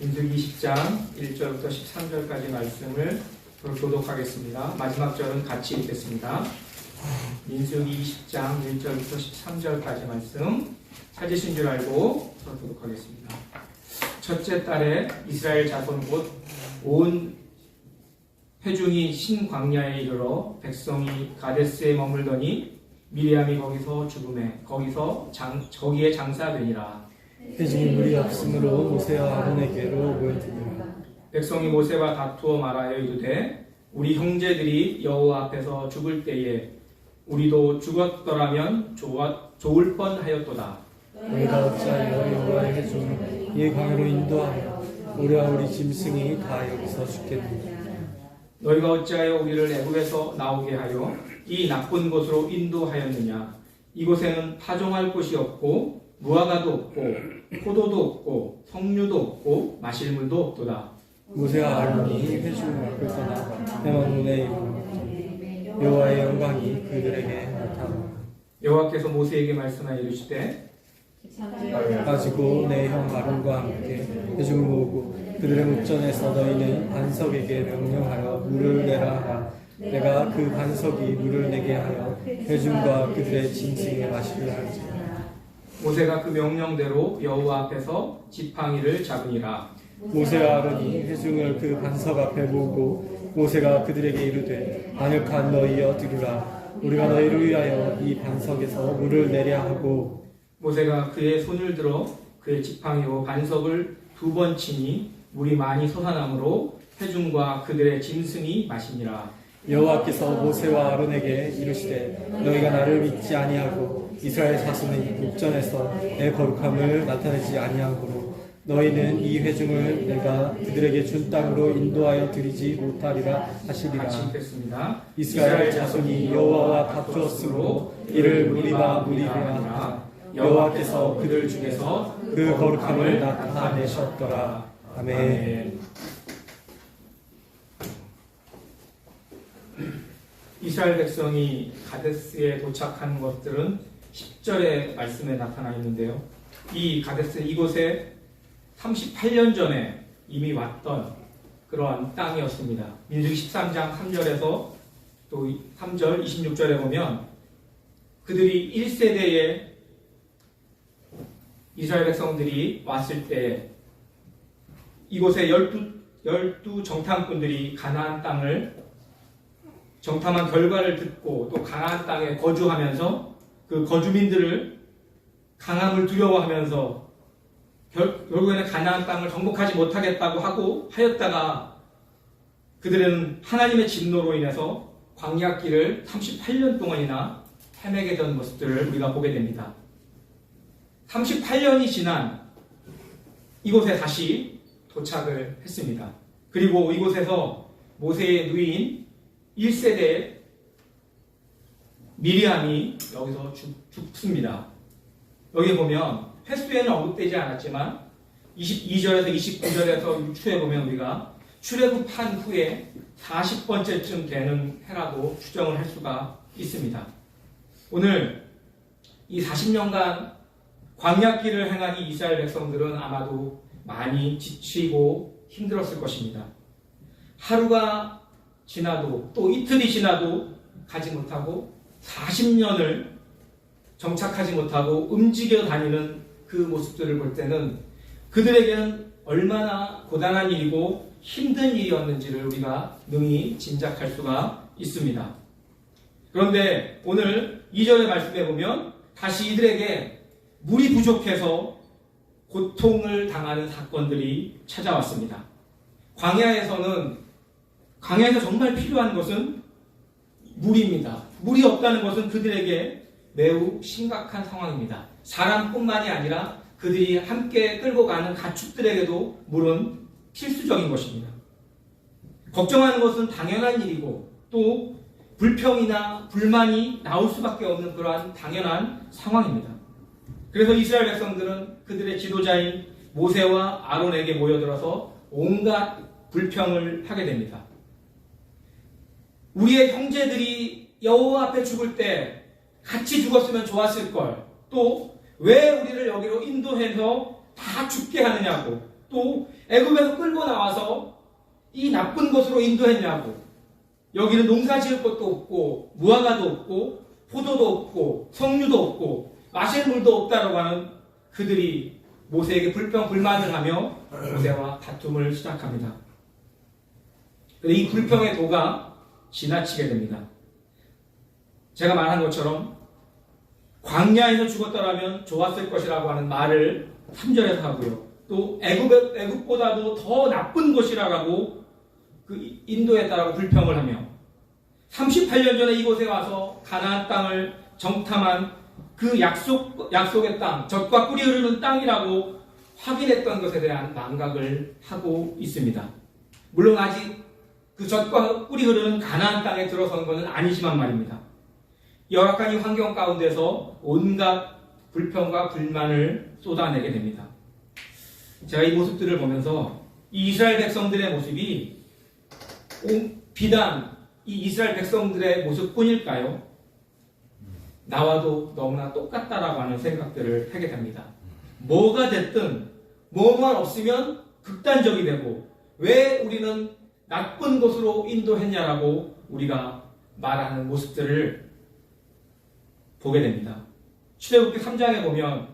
민수기 20장 1절부터 13절까지 말씀을 교독하겠습니다. 마지막 절은 같이 읽겠습니다. 민수기 20장 1절부터 13절까지 말씀 찾으신 줄 알고 교독하겠습니다. 첫째 달에 이스라엘 자손 곧 온 회중이 신광야에 이르러 백성이 가데스에 머물더니 미리암이 거기서 죽음에 거기에 장사되니라. 회중이 물이 없으므로 모세와 아론에게로 모여드니라. 백성이 모세와 다투어 말하여 이르되 우리 형제들이 여호와 앞에서 죽을 때에 우리도 죽었더라면 좋을 뻔하였도다. 너희가 어찌하여 여호와의 회중을 이 광야로 인도하여 우리와 우리 짐승이 다 여기서 죽겠느냐. 너희가 어찌하여 우리를 애굽에서 나오게 하여 이 나쁜 곳으로 인도하였느냐. 이곳에는 파종할 곳이 없고 무화과도 없고 포도도 없고 석류도 없고 마실 물도 없도다. 모세와 아론이 회중을 앞을 떠나 해만문에 이르러 여호와의 영광이 그들에게 나타나 여호와께서 모세에게 말씀하여 이르시되 가지고 내 형 아론과 함께 회중을 모으고 그들의 목전에서 너희는 반석에게 명령하여 물을 내라 하라. 내가 그 반석이 물을 내게 하여 회중과 그들의 짐승에 마시게 할지니라. 모세가 그 명령대로 여호와 앞에서 지팡이를 잡으니라. 모세와 아론이 회중을 그 반석 앞에 모으고 모세가 그들에게 이르되 안역한 너희여 들으라. 우리가 너희를 위하여 이 반석에서 물을 내려 하고 모세가 그의 손을 들어 그의 지팡이로 반석을 2번 치니 물이 많이 솟아나므로 회중과 그들의 짐승이 마시니라. 여호와께서 모세와 아론에게 이르시되 너희가 나를 믿지 아니하고 이스라엘 자손의 목전에서 내 거룩함을 나타내지 아니하므로 너희는 이 회중을 내가 그들에게 준 땅으로 인도하여 드리지 못하리라 하시리라. 같이 읽겠습니다. 이스라엘 자손이 여호와와 다투었으므로 이를 무리바 무리하라. 여호와께서 그들 중에서 그 거룩함을 나타내셨더라. 아멘. 이스라엘 백성이 가데스에 도착한 것들은 10절의 말씀에 나타나 있는데요. 이 가데스 이곳에 38년 전에 이미 왔던 그러한 땅이었습니다. 민수기 13장 3절에서 또 3절 26절에 보면 그들이 1세대에 이스라엘 백성들이 왔을 때 이곳에 12 정탐꾼들이 가나안 땅을 정탐한 결과를 듣고 또 가나안 땅에 거주하면서 그 거주민들을 강함을 두려워하면서 결국에는 가나안 땅을 정복하지 못하겠다고 하였다가 그들은 하나님의 진노로 인해서 광야길을 38년 동안이나 헤매게 된 모습들을 우리가 보게 됩니다. 38년이 지난 이곳에 다시 도착을 했습니다. 그리고 이곳에서 모세의 누이인 1세대 미리암이 여기서 죽습니다. 여기 보면 횟수에는 언급되지 않았지만 22절에서 29절에서 유추해 보면 우리가 출애굽한 후에 40번째쯤 되는 해라고 추정을 할 수가 있습니다. 오늘 이 40년간 광야길을 행한 이 이스라엘 백성들은 아마도 많이 지치고 힘들었을 것입니다. 하루가 지나도 또 이틀이 지나도 가지 못하고 40년을 정착하지 못하고 움직여 다니는 그 모습들을 볼 때는 그들에게는 얼마나 고단한 일이고 힘든 일이었는지를 우리가 능히 짐작할 수가 있습니다. 그런데 오늘 2절의 말씀에 보면 다시 이들에게 물이 부족해서 고통을 당하는 사건들이 찾아왔습니다. 광야에서 정말 필요한 것은 물입니다. 물이 없다는 것은 그들에게 매우 심각한 상황입니다. 사람뿐만이 아니라 그들이 함께 끌고 가는 가축들에게도 물은 필수적인 것입니다. 걱정하는 것은 당연한 일이고 또 불평이나 불만이 나올 수밖에 없는 그러한 당연한 상황입니다. 그래서 이스라엘 백성들은 그들의 지도자인 모세와 아론에게 모여들어서 온갖 불평을 하게 됩니다. 우리의 형제들이 여호와 앞에 죽을 때 같이 죽었으면 좋았을 걸. 또 왜 우리를 여기로 인도해서 다 죽게 하느냐고. 또 애굽에서 끌고 나와서 이 나쁜 곳으로 인도했냐고. 여기는 농사 지을 것도 없고 무화과도 없고 포도도 없고 석류도 없고 마실 물도 없다라고 하는 그들이 모세에게 불평불만을 하며 모세와 다툼을 시작합니다. 이 불평의 도가 지나치게 됩니다. 제가 말한 것처럼 광야에서 죽었더라면 좋았을 것이라고 하는 말을 3절에서 하고요. 또 애굽보다도 더 나쁜 곳이라고 그 인도했다라고 불평을 하며 38년 전에 이곳에 와서 가나안 땅을 정탐한 그 약속의 땅, 젖과 꿀이 흐르는 땅이라고 확인했던 것에 대한 망각을 하고 있습니다. 물론 아직 그 젖과 꿀이 흐르는 가나안 땅에 들어선 것은 아니지만 말입니다. 열악한 이 환경 가운데서 온갖 불평과 불만을 쏟아내게 됩니다. 제가 이 모습들을 보면서 이 이스라엘 백성들의 모습이 비단 이 이스라엘 백성들의 모습뿐일까요? 나와도 너무나 똑같다라고 하는 생각들을 하게 됩니다. 뭐가 됐든 뭐만 없으면 극단적이 되고 왜 우리는 나쁜 곳으로 인도했냐라고 우리가 말하는 모습들을 보게 됩니다. 출애굽기 3장에 보면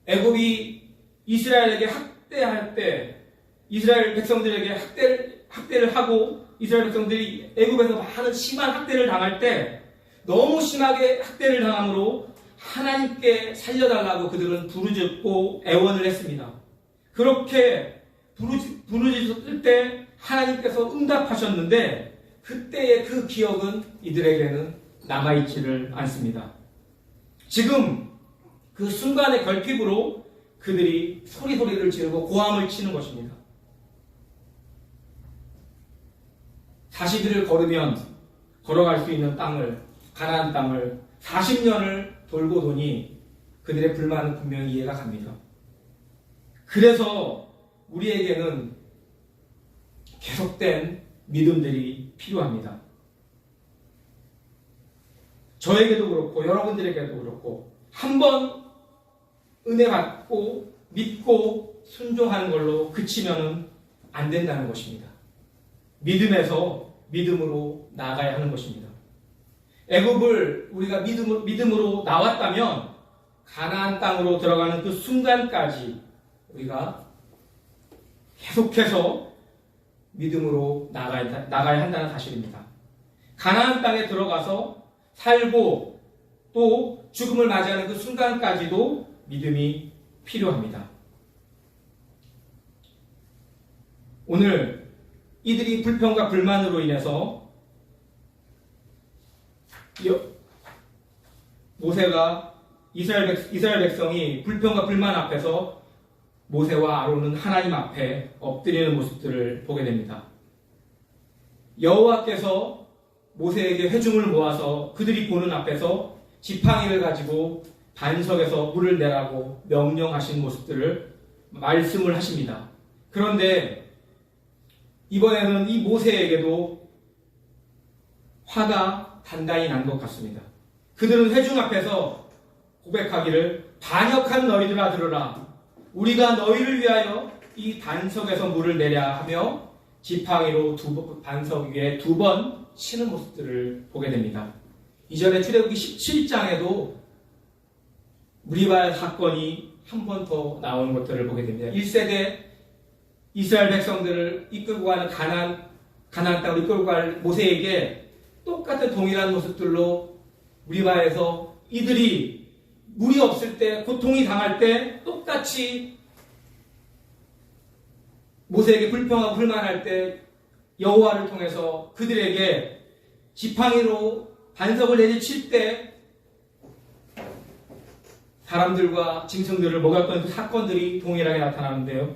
애굽이 이스라엘에게 학대할 때 이스라엘 백성들에게 학대를 하고 이스라엘 백성들이 애굽에서 많은 심한 학대를 당할 때 너무 심하게 학대를 당함으로 하나님께 살려달라고 그들은 부르짖고 애원을 했습니다. 그렇게 부르짖었을 때 하나님께서 응답하셨는데 그때의 그 기억은 이들에게는 남아있지를 않습니다. 지금 그 순간의 결핍으로 그들이 소리를 지르고 고함을 치는 것입니다. 40일을 걸으면 걸어갈 수 있는 땅을, 가나안 땅을 40년을 돌고 도니 그들의 불만은 분명히 이해가 갑니다. 그래서 우리에게는 계속된 믿음들이 필요합니다. 저에게도 그렇고 여러분들에게도 그렇고 한번 은혜 받고 믿고 순종하는 걸로 그치면은 안 된다는 것입니다. 믿음에서 믿음으로 나아가야 하는 것입니다. 애굽을 우리가 믿음으로 나왔다면 가나안 땅으로 들어가는 그 순간까지 우리가 계속해서 믿음으로 나가야 한다는 사실입니다. 가나안 땅에 들어가서 살고 또 죽음을 맞이하는 그 순간까지도 믿음이 필요합니다. 오늘 이들이 불평과 불만으로 인해서 모세가 이스라엘 백성이 불평과 불만 앞에서 모세와 아론은 하나님 앞에 엎드리는 모습들을 보게 됩니다. 여호와께서 모세에게 회중을 모아서 그들이 보는 앞에서 지팡이를 가지고 반석에서 물을 내라고 명령하신 모습들을 말씀을 하십니다. 그런데 이번에는 이 모세에게도 화가 단단히 난 것 같습니다. 그들은 회중 앞에서 고백하기를 반역한 너희들아 들으라. 우리가 너희를 위하여 이 반석에서 물을 내랴 하며 지팡이로 반석 위에 2번 치는 모습들을 보게 됩니다. 이전에 출애굽기 17장에도 무리바의 사건이 한 번 더 나오는 것들을 보게 됩니다. 1세대 이스라엘 백성들을 이끌고 가는 가나안 땅으로 이끌고 갈 모세에게 똑같은 동일한 모습들로 무리바에서 이들이 물이 없을 때 고통이 당할 때 똑같이 모세에게 불평하고 불만할 때 여호와를 통해서 그들에게 지팡이로 반석을 내리칠 때 사람들과 짐승들을 먹였던 그 사건들이 동일하게 나타나는데요.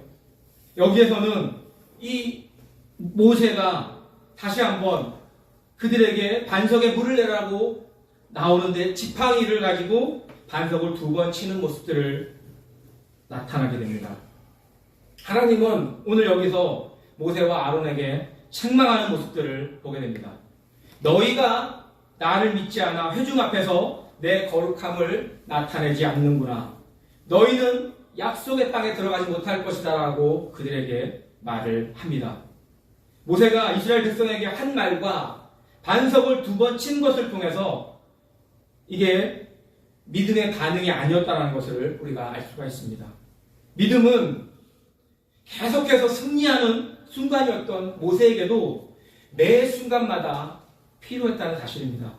여기에서는 이 모세가 다시 한번 그들에게 반석에 물을 내라고 나오는데 지팡이를 가지고 반석을 2번 치는 모습들을 나타나게 됩니다. 하나님은 오늘 여기서 모세와 아론에게 책망하는 모습들을 보게 됩니다. 너희가 나를 믿지 않아 회중 앞에서 내 거룩함을 나타내지 않는구나. 너희는 약속의 땅에 들어가지 못할 것이다라고 그들에게 말을 합니다. 모세가 이스라엘 백성에게 한 말과 반석을 2번 친 것을 통해서 이게 믿음의 반응이 아니었다는 것을 우리가 알 수가 있습니다. 믿음은 계속해서 승리하는 순간이었던 모세에게도 매 순간마다 필요했다는 사실입니다.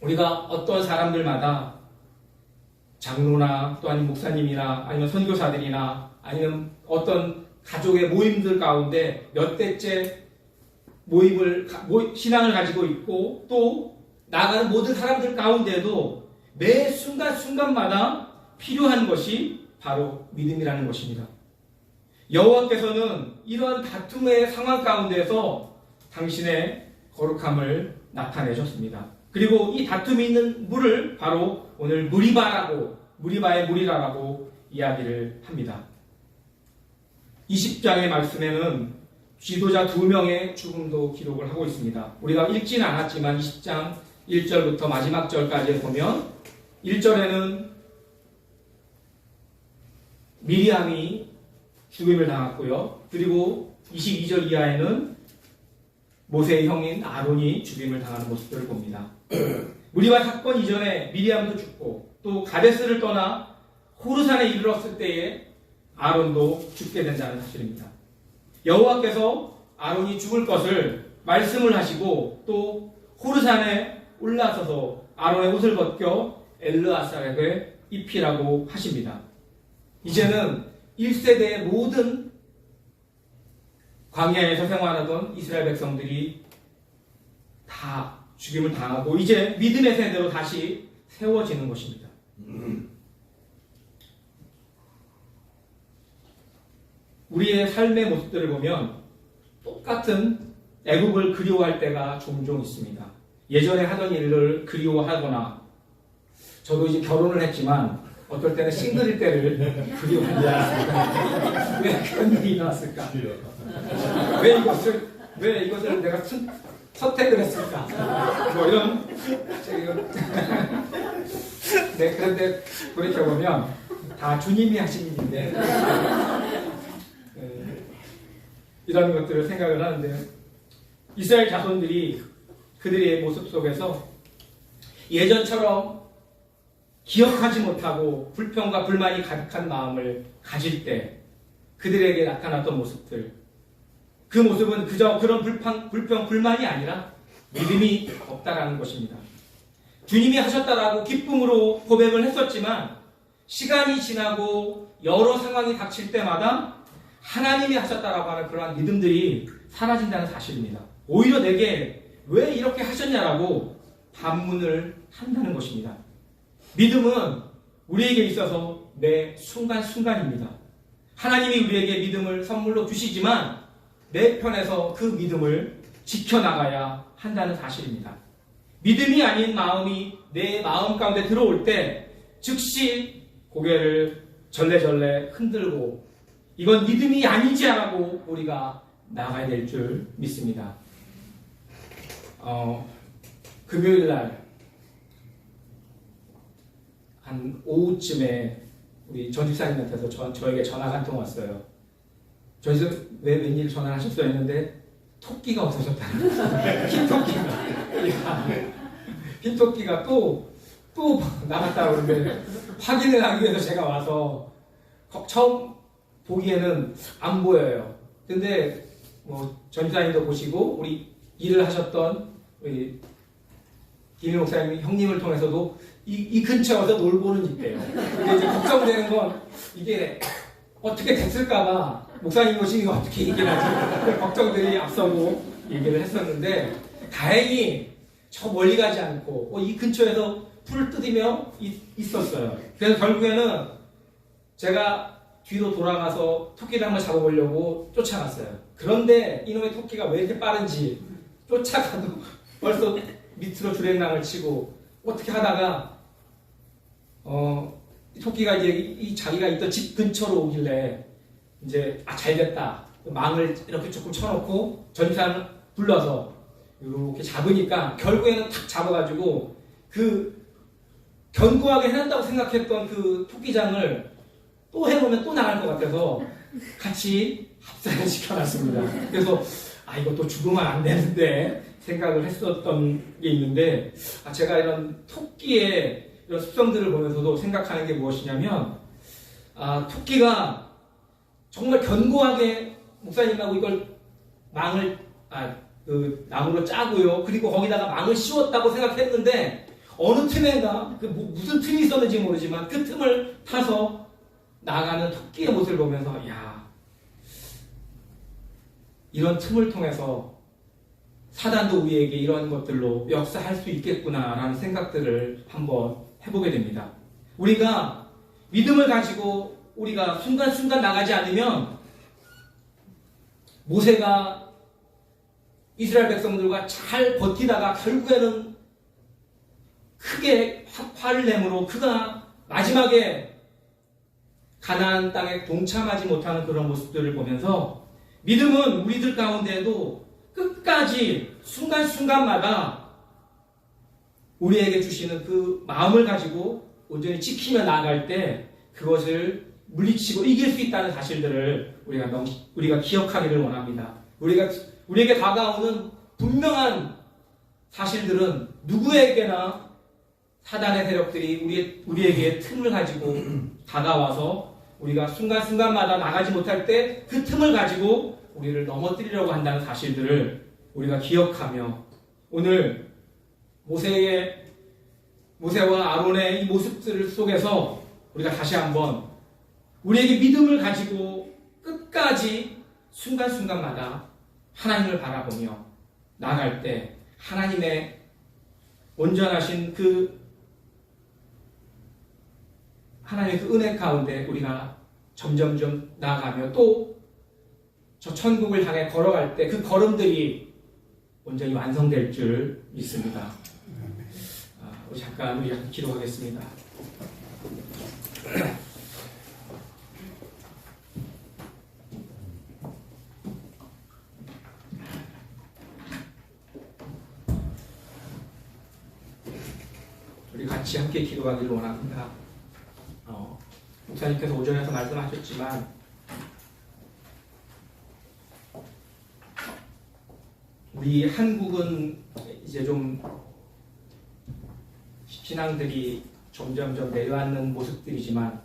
우리가 어떤 사람들마다 장로나 또 아니면 목사님이나 아니면 선교사들이나 아니면 어떤 가족의 모임들 가운데 몇 대째 신앙을 가지고 있고 또 나가는 모든 사람들 가운데도 매 순간순간마다 필요한 것이 바로 믿음이라는 것입니다. 여호와께서는 이러한 다툼의 상황 가운데서 당신의 거룩함을 나타내셨습니다. 그리고 이 다툼이 있는 물을 바로 오늘 무리바의 물이라고 이야기를 합니다. 20장의 말씀에는 지도자 2명의 죽음도 기록을 하고 있습니다. 우리가 읽지는 않았지만 20장 1절부터 마지막 절까지 보면 1절에는 미리암이 죽음을 당했고요. 그리고 22절 이하에는 모세의 형인 아론이 죽임을 당하는 모습들을 봅니다. 무리바 사건 이전에 미리암도 죽고 또 가데스를 떠나 호르산에 이르렀을 때에 아론도 죽게 된다는 사실입니다. 여호와께서 아론이 죽을 것을 말씀을 하시고 또 호르산에 올라서서 아론의 옷을 벗겨 엘르아살에게 입히라고 하십니다. 이제는 1세대의 모든 광야에서 생활하던 이스라엘 백성들이 다 죽임을 당하고 이제 믿음의 세대로 다시 세워지는 것입니다. 우리의 삶의 모습들을 보면 똑같은 애국을 그리워할 때가 종종 있습니다. 예전에 하던 일을 그리워하거나 저도 이제 결혼을 했지만 어떨 때는 싱글일 때를 그리워합니다. 왜 그런 일이 일어났을까? 왜 이것을 내가 선택을 했을까? 뭐 이런 네, 그런데 돌이켜보면 다 주님이 하신 일인데 이런 것들을 생각을 하는데 이스라엘 자손들이 그들의 모습 속에서 예전처럼 기억하지 못하고 불평과 불만이 가득한 마음을 가질 때 그들에게 나타났던 모습들, 그 모습은 그저 그런 불평, 불만이 아니라 믿음이 없다라는 것입니다. 주님이 하셨다라고 기쁨으로 고백을 했었지만 시간이 지나고 여러 상황이 닥칠 때마다 하나님이 하셨다라고 하는 그러한 믿음들이 사라진다는 사실입니다. 오히려 내게 왜 이렇게 하셨냐라고 반문을 한다는 것입니다. 믿음은 우리에게 있어서 매 순간순간입니다. 하나님이 우리에게 믿음을 선물로 주시지만 내 편에서 그 믿음을 지켜나가야 한다는 사실입니다. 믿음이 아닌 마음이 내 마음 가운데 들어올 때 즉시 고개를 절레절레 흔들고 이건 믿음이 아니지 하고 우리가 나가야 될 줄 믿습니다. 금요일날 한 오후쯤에 우리 전집사님한테서 저에게 전화가 한 통 왔어요. 저에서 왜 웬일 전화를 하셨어요 했는데 토끼가 없어졌다는 거예요. 흰 토끼가 또 나갔다고 그러는데 확인을 하기 위해서 제가 와서 처음 보기에는 안 보여요. 근데 뭐 전집사님도 보시고 우리 일을 하셨던 우리 김일 목사님 형님을 통해서도 이 근처에 와서 놀고는 있대요. 근데 이제 걱정되는 건 이게 어떻게 됐을까봐 목사님 오시니 어떻게 얘기를 하지? 걱정들이 앞서고 얘기를 했었는데 다행히 저 멀리 가지 않고 이 근처에서 풀을 뜯으며 있었어요. 그래서 결국에는 제가 뒤로 돌아가서 토끼를 한번 잡아보려고 쫓아갔어요. 그런데 이놈의 토끼가 왜 이렇게 빠른지 쫓아가도 벌써 밑으로 주랭랑을 치고 어떻게 하다가 토끼가 이제 자기가 있던 집 근처로 오길래 이제 잘됐다 망을 이렇게 조금 쳐놓고 전사를 불러서 이렇게 잡으니까 결국에는 탁 잡아가지고 그 견고하게 해놨다고 생각했던 그 토끼장을 또 해보면 또 나갈 것 같아서 같이 합사를 시켜놨습니다. 그래서 이것도 죽으면 안 되는데 생각을 했었던 게 있는데, 제가 이런 토끼의 이런 습성들을 보면서도 생각하는 게 무엇이냐면, 토끼가 정말 견고하게 목사님하고 이걸 그 나무로 짜고요. 그리고 거기다가 망을 씌웠다고 생각했는데, 어느 틈에가 무슨 틈이 있었는지 모르지만 그 틈을 타서 나가는 토끼의 모습을 보면서, 이런 틈을 통해서 사단도 우리에게 이런 것들로 역사할 수 있겠구나라는 생각들을 한번 해보게 됩니다. 우리가 믿음을 가지고 우리가 순간순간 나가지 않으면, 모세가 이스라엘 백성들과 잘 버티다가 결국에는 크게 화를 내므로 그가 마지막에 가나안 땅에 동참하지 못하는 그런 모습들을 보면서, 믿음은 우리들 가운데에도 끝까지 순간순간마다 우리에게 주시는 그 마음을 가지고 온전히 지키며 나아갈 때 그것을 물리치고 이길 수 있다는 사실들을 우리가 기억하기를 원합니다. 우리에게 다가오는 분명한 사실들은 누구에게나 사단의 세력들이 우리에게 틈을 가지고 다가와서 우리가 순간순간마다 나가지 못할 때 그 틈을 가지고 우리를 넘어뜨리려고 한다는 사실들을 우리가 기억하며, 오늘 모세와 아론의 이 모습들 속에서 우리가 다시 한번 우리에게 믿음을 가지고 끝까지 순간순간마다 하나님을 바라보며 나아갈 때 하나님의 온전하신 하나님의 그 은혜 가운데 우리가 점점점 나아가며 또 저 천국을 향해 걸어갈 때 그 걸음들이 온전히 완성될 줄 믿습니다. 우리 잠깐 기도하겠습니다. 우리 같이 함께 기도하기를 원합니다. 목사님께서 오전에서 말씀하셨지만, 우리 한국은 이제 좀 신앙들이 점점점 내려앉는 모습들이지만,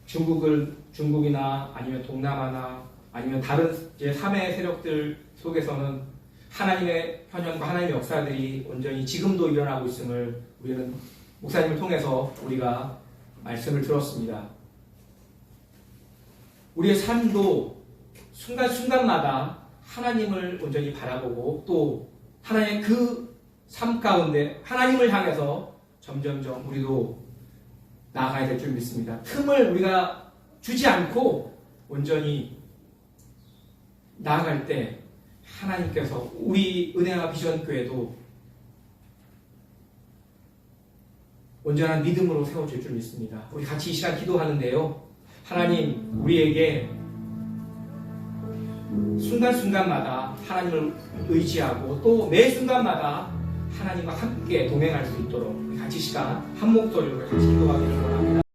중국이나 아니면 동남아나 아니면 다른 제3의 세력들 속에서는 하나님의 편연과 하나님의 역사들이 온전히 지금도 일어나고 있음을 우리는 목사님을 통해서 우리가 말씀을 들었습니다. 우리의 삶도 순간순간마다 하나님을 온전히 바라보고 또 하나님의 그 삶 가운데 하나님을 향해서 점점점 우리도 나아가야 될 줄 믿습니다. 틈을 우리가 주지 않고 온전히 나아갈 때 하나님께서 우리 은혜와 비전 교회도 온전한 믿음으로 세워질 줄 믿습니다. 우리 같이 이 시간 기도하는데요. 하나님, 우리에게 순간순간마다 하나님을 의지하고 또 매 순간마다 하나님과 함께 동행할 수 있도록 같이 시간 한 목소리로 같이 기도하기를 원합니다.